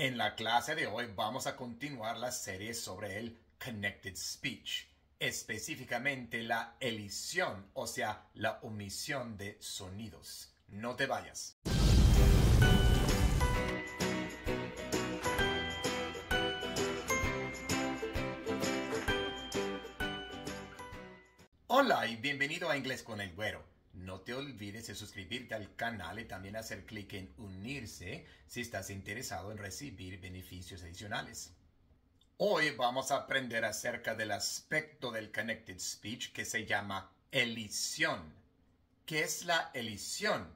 En la clase de hoy vamos a continuar la serie sobre el Connected Speech, específicamente la elisión, o sea, la omisión de sonidos. No te vayas. Hola y bienvenido a Inglés con el Güero. No te olvides de suscribirte al canal y también hacer clic en unirse si estás interesado en recibir beneficios adicionales. Hoy vamos a aprender acerca del aspecto del Connected Speech que se llama elisión. ¿Qué es la elisión?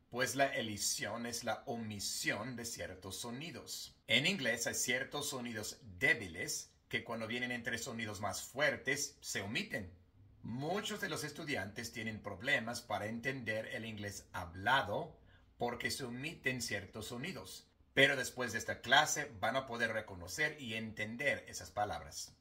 Pues la elisión es la omisión de ciertos sonidos. En inglés hay ciertos sonidos débiles que cuando vienen entre sonidos más fuertes se omiten. Muchos de los estudiantes tienen problemas para entender el inglés hablado porque se omiten ciertos sonidos. Pero después de esta clase van a poder reconocer y entender esas palabras.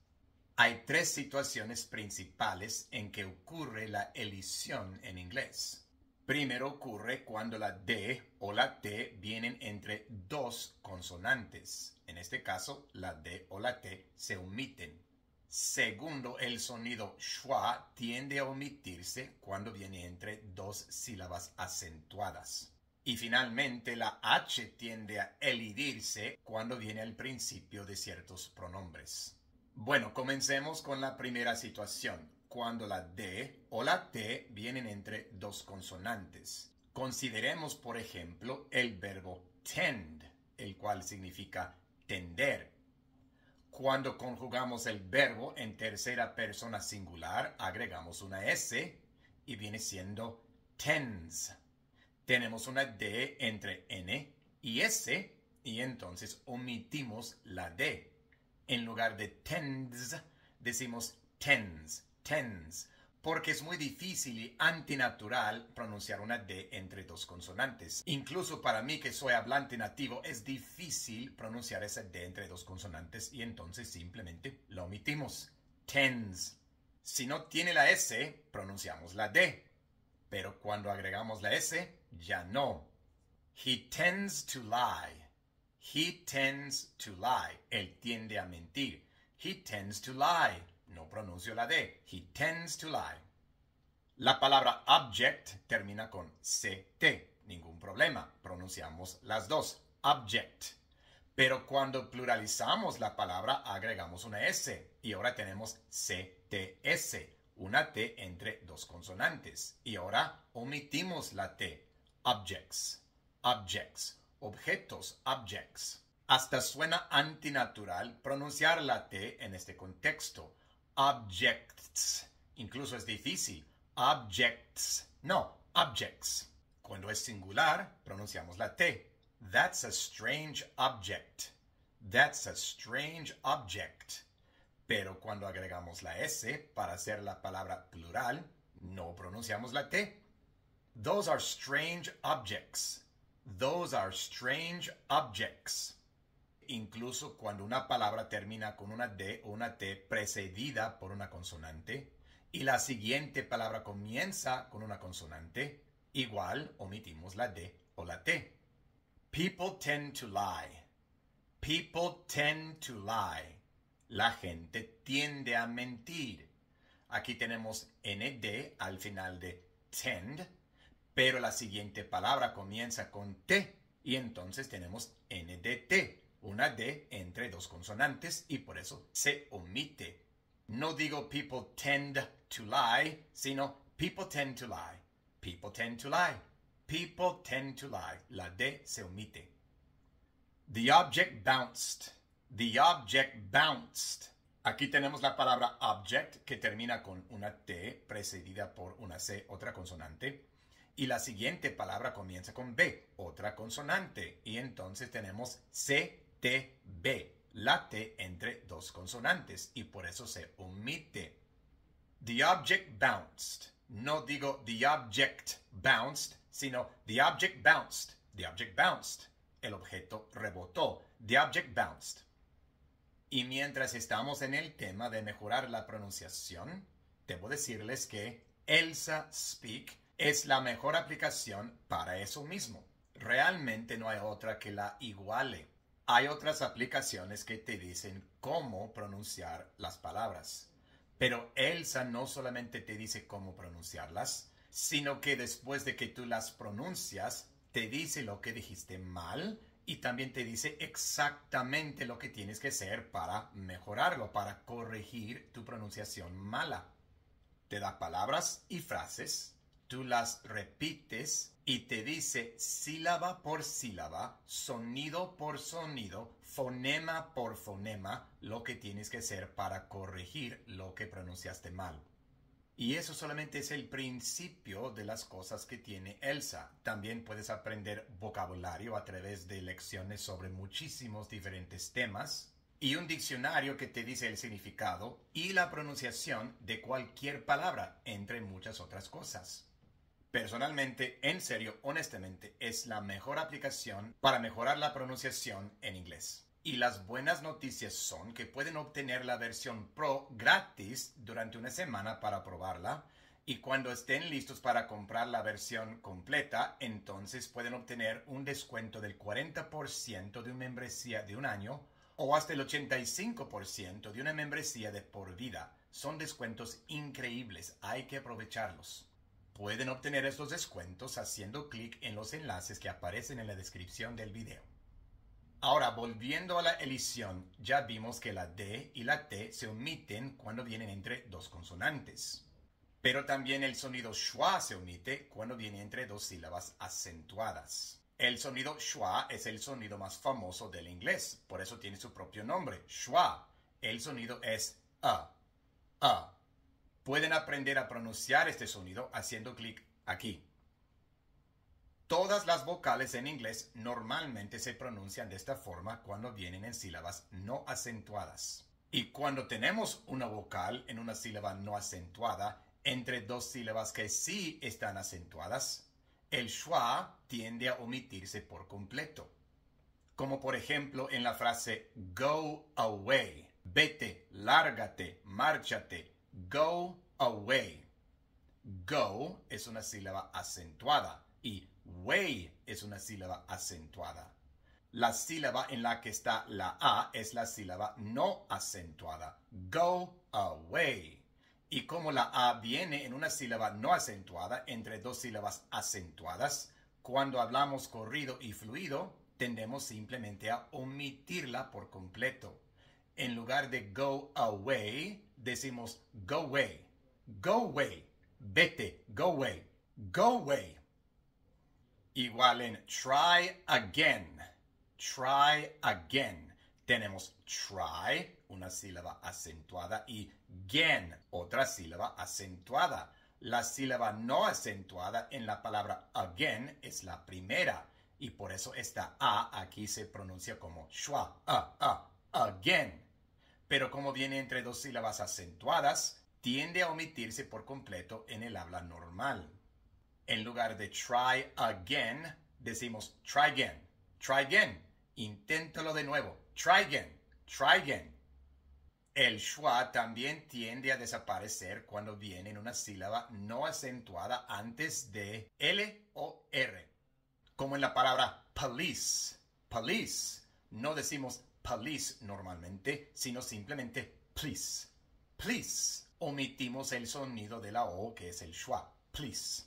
Hay tres situaciones principales en que ocurre la elisión en inglés. Primero ocurre cuando la D o la T vienen entre dos consonantes. En este caso, la D o la T se omiten. Segundo, el sonido schwa tiende a omitirse cuando viene entre dos sílabas acentuadas. Y finalmente, la H tiende a elidirse cuando viene al principio de ciertos pronombres. Bueno, comencemos con la primera situación, cuando la D o la T vienen entre dos consonantes. Consideremos, por ejemplo, el verbo tend, el cual significa tender. Cuando conjugamos el verbo en tercera persona singular, agregamos una S y viene siendo tends. Tenemos una D entre N y S y entonces omitimos la D. En lugar de tends, decimos tens, tens, porque es muy difícil y antinatural pronunciar una D entre dos consonantes. Incluso para mí, que soy hablante nativo, es difícil pronunciar esa D entre dos consonantes y entonces simplemente la omitimos. Tens. Si no tiene la S, pronunciamos la D. Pero cuando agregamos la S, ya no. He tends to lie. He tends to lie. Él tiende a mentir. He tends to lie. No pronuncio la D. He tends to lie. La palabra object termina con CT. Ningún problema. Pronunciamos las dos. Object. Pero cuando pluralizamos la palabra, agregamos una S. Y ahora tenemos CTS. Una T entre dos consonantes. Y ahora omitimos la T. Objects. Objects. Objetos. Objects. Hasta suena antinatural pronunciar la T en este contexto. Objects. Incluso es difícil. Objects. No, objects. Cuando es singular, pronunciamos la T. That's a strange object. That's a strange object. Pero cuando agregamos la S para hacer la palabra plural, no pronunciamos la T. Those are strange objects. Those are strange objects. Incluso cuando una palabra termina con una D o una T precedida por una consonante y la siguiente palabra comienza con una consonante, igual omitimos la D o la T. People tend to lie. People tend to lie. La gente tiende a mentir. Aquí tenemos nd al final de tend, pero la siguiente palabra comienza con T y entonces tenemos ndt, una D entre dos consonantes y por eso se omite. No digo people tend to lie, sino people tend to lie. People tend to lie. People tend to lie. La D se omite. The object bounced. The object bounced. Aquí tenemos la palabra object que termina con una T precedida por una C, otra consonante. Y la siguiente palabra comienza con B, otra consonante. Y entonces tenemos CTB, la T entre dos consonantes. Y por eso se omite. The object bounced. No digo the object bounced, sino the object bounced. The object bounced. El objeto rebotó. The object bounced. Y mientras estamos en el tema de mejorar la pronunciación, debo decirles que Elsa Speak es la mejor aplicación para eso mismo. Realmente no hay otra que la iguale. Hay otras aplicaciones que te dicen cómo pronunciar las palabras. Pero Elsa no solamente te dice cómo pronunciarlas, sino que después de que tú las pronuncias, te dice lo que dijiste mal y también te dice exactamente lo que tienes que hacer para mejorarlo, para corregir tu pronunciación mala. Te da palabras y frases, tú las repites y te dice sílaba por sílaba, sonido por sonido, fonema por fonema, lo que tienes que hacer para corregir lo que pronunciaste mal. Y eso solamente es el principio de las cosas que tiene Elsa. También puedes aprender vocabulario a través de lecciones sobre muchísimos diferentes temas y un diccionario que te dice el significado y la pronunciación de cualquier palabra, entre muchas otras cosas. Personalmente, en serio, honestamente, es la mejor aplicación para mejorar la pronunciación en inglés. Y las buenas noticias son que pueden obtener la versión Pro gratis durante una semana para probarla. Y cuando estén listos para comprar la versión completa, entonces pueden obtener un descuento del 40% de una membresía de un año o hasta el 85% de una membresía de por vida. Son descuentos increíbles, hay que aprovecharlos. Pueden obtener estos descuentos haciendo clic en los enlaces que aparecen en la descripción del video. Ahora, volviendo a la elisión, ya vimos que la D y la T se omiten cuando vienen entre dos consonantes. Pero también el sonido schwa se omite cuando viene entre dos sílabas acentuadas. El sonido schwa es el sonido más famoso del inglés, por eso tiene su propio nombre, schwa. El sonido es a. Pueden aprender a pronunciar este sonido haciendo clic aquí. Todas las vocales en inglés normalmente se pronuncian de esta forma cuando vienen en sílabas no acentuadas. Y cuando tenemos una vocal en una sílaba no acentuada entre dos sílabas que sí están acentuadas, el schwa tiende a omitirse por completo. Como por ejemplo en la frase go away, vete, lárgate, márchate, go away. Go es una sílaba acentuada y way es una sílaba acentuada. La sílaba en la que está la A es la sílaba no acentuada. Go away. Y como la A viene en una sílaba no acentuada entre dos sílabas acentuadas, cuando hablamos corrido y fluido, tendemos simplemente a omitirla por completo. En lugar de go away, decimos go away. Go away. Vete. Go away. Go away. Igual en try again. Try again. Tenemos try, una sílaba acentuada, y again, otra sílaba acentuada. La sílaba no acentuada en la palabra again es la primera, y por eso esta A aquí se pronuncia como schwa, again. Pero como viene entre dos sílabas acentuadas, tiende a omitirse por completo en el habla normal. En lugar de try again, decimos try again. Try again. Inténtalo de nuevo. Try again. Try again. El schwa también tiende a desaparecer cuando viene en una sílaba no acentuada antes de L o R. Como en la palabra police. Police. No decimos police normalmente, sino simplemente please. Please. Omitimos el sonido de la O, que es el schwa. Please.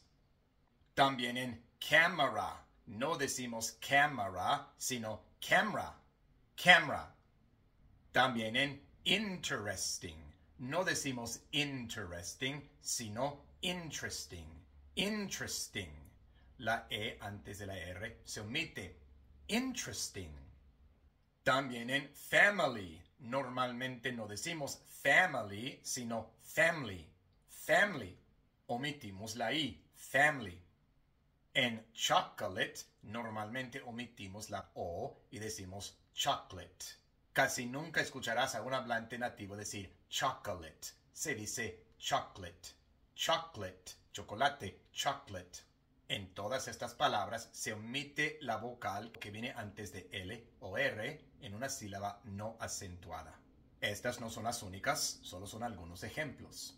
También en camera. No decimos camera, sino camera. Camera. También en interesting. No decimos interesting, sino interesting. Interesting. La E antes de la R se omite. Interesting. También en family. Normalmente no decimos family, sino family. Family. Omitimos la I. Family. En chocolate, normalmente omitimos la O y decimos chocolate. Casi nunca escucharás a un hablante nativo decir chocolate. Se dice chocolate. Chocolate. Chocolate. Chocolate. En todas estas palabras se omite la vocal que viene antes de L o R en una sílaba no acentuada. Estas no son las únicas, solo son algunos ejemplos.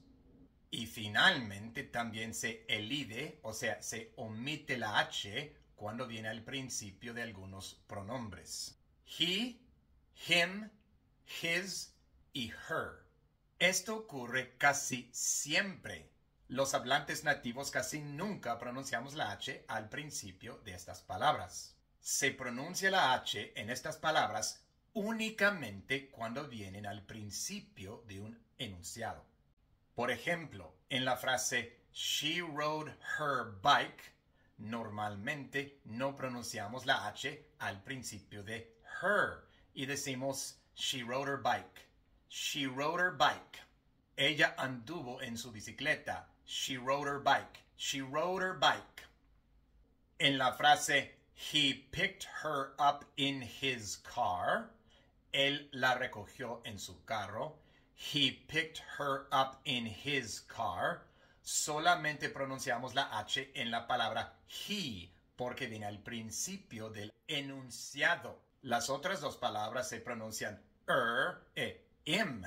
Y finalmente también se elide, o sea, se omite la H cuando viene al principio de algunos pronombres. he, him, his y her. Esto ocurre casi siempre. Los hablantes nativos casi nunca pronunciamos la H al principio de estas palabras. Se pronuncia la H en estas palabras únicamente cuando vienen al principio de un enunciado. Por ejemplo, en la frase she rode her bike, normalmente no pronunciamos la H al principio de her y decimos she rode her bike. She rode her bike. Ella anduvo en su bicicleta. She rode her bike. She rode her bike. En la frase he picked her up in his car, él la recogió en su carro. He picked her up in his car. Solamente pronunciamos la H en la palabra he, porque viene al principio del enunciado. Las otras dos palabras se pronuncian e im.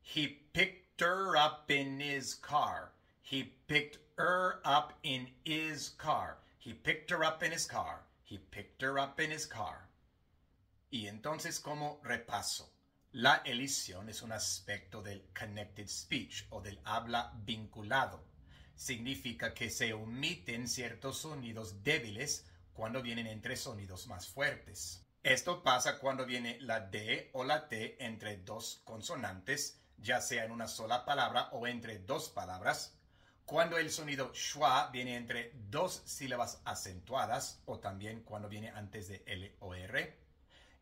He picked her up in his car. He picked her up in his car. He picked her up in his car. He picked her up in his car. Y entonces, como repaso, la elisión es un aspecto del connected speech o del habla vinculado. Significa que se omiten ciertos sonidos débiles cuando vienen entre sonidos más fuertes. Esto pasa cuando viene la D o la T entre dos consonantes, ya sea en una sola palabra o entre dos palabras. Cuando el sonido schwa viene entre dos sílabas acentuadas o también cuando viene antes de L o R.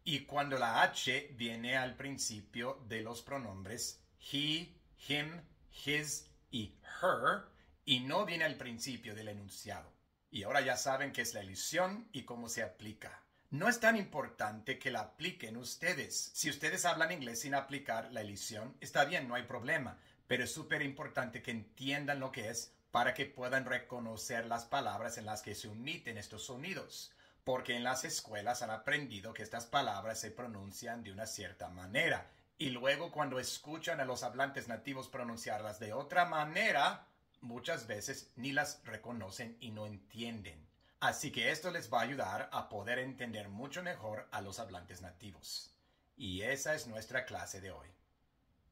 Y cuando la H viene al principio de los pronombres he, him, his y her y no viene al principio del enunciado. Y ahora ya saben qué es la elisión y cómo se aplica. No es tan importante que la apliquen ustedes. Si ustedes hablan inglés sin aplicar la elisión, está bien, no hay problema. Pero es súper importante que entiendan lo que es para que puedan reconocer las palabras en las que se omiten estos sonidos. Porque en las escuelas han aprendido que estas palabras se pronuncian de una cierta manera. Y luego cuando escuchan a los hablantes nativos pronunciarlas de otra manera, muchas veces ni las reconocen y no entienden. Así que esto les va a ayudar a poder entender mucho mejor a los hablantes nativos. Y esa es nuestra clase de hoy.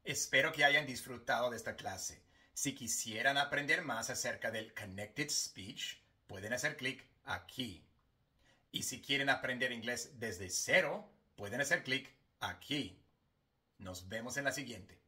Espero que hayan disfrutado de esta clase. Si quisieran aprender más acerca del Connected Speech, pueden hacer clic aquí. Y si quieren aprender inglés desde cero, pueden hacer clic aquí. Nos vemos en la siguiente.